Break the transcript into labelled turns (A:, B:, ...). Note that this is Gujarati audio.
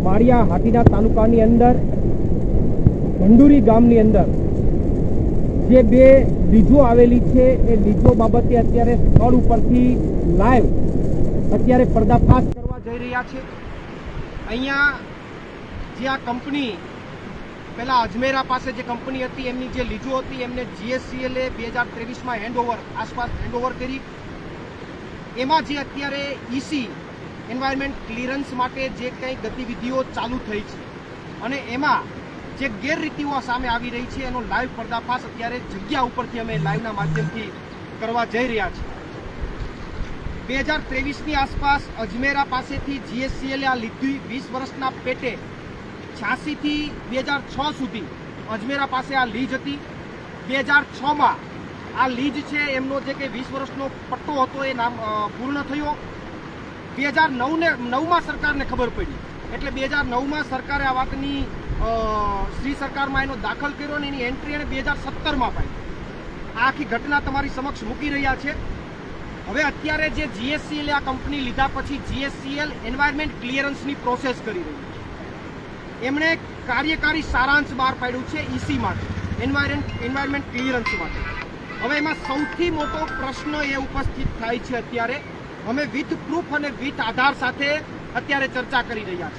A: માળિયા હાટીના તાલુકાની અંદર ભંડુરી ગામની અંદર જે બે લીજો આવેલી છે એ લીજો બાબતે અત્યારે સ્થળ ઉપરથી લાઈવ અત્યારે પર્દાફાશ કરવા જઈ રહ્યા છે। અહીંયા જે આ કંપની પહેલા અજમેરા પાસે જે કંપની હતી એમની જે લીજો હતી એમને GSCL 2023માં હેન્ડઓવર આસપાસ હેન્ડઓવર કરી। એમાં જે અત્યારે EC એન્વાયરમેન્ટ ક્લિયરન્સ માટે જે કંઈ ગતિવિધિઓ ચાલુ થઈ છે અને એમાં જે ગેરરીતિઓ સામે આવી રહી છે એનો લાઈવ પર્દાફાશ અત્યારે જગ્યા ઉપરથી અમે લાઈવના માધ્યમથી કરવા જઈ રહ્યા છીએ। 2023ની આસપાસ અજમેરા પાસેથી GSCL આ લીધી 20 વર્ષના પેટે 86 થી 2006 સુધી અજમેરા પાસે આ લીજ હતી। 2006માં આ લીજ છે એમનો જે કે 20 વર્ષનો પટ્ટો હતો એ નામ પૂર્ણ થયો। 2009માં સરકારને ખબર પડી એટલે 2009માં સરકારે આ વાતની શ્રી સરકારમાં એનો દાખલ કર્યો અને એની એન્ટ્રી એને 2017માં પાડી। આ આખી ઘટના તમારી સમક્ષ મૂકી રહ્યા છે। હવે અત્યારે જે GSCL આ કંપની લીધા પછી GSCL એન્વાયરમેન્ટ ક્લિયરન્સની પ્રોસેસ કરી રહી છે। એમણે કાર્યકારી સારાંશ બહાર પાડ્યું છે EC માટે, એન્વાયરમેન્ટ ક્લિયરન્સ માટે। હવે એમાં સૌથી મોટો પ્રશ્ન એ ઉપસ્થિત થાય છે અત્યારે અમે વિથ પ્રૂફ અને વિથ આધાર સાથે અત્યારે ચર્ચા કરી રહ્યા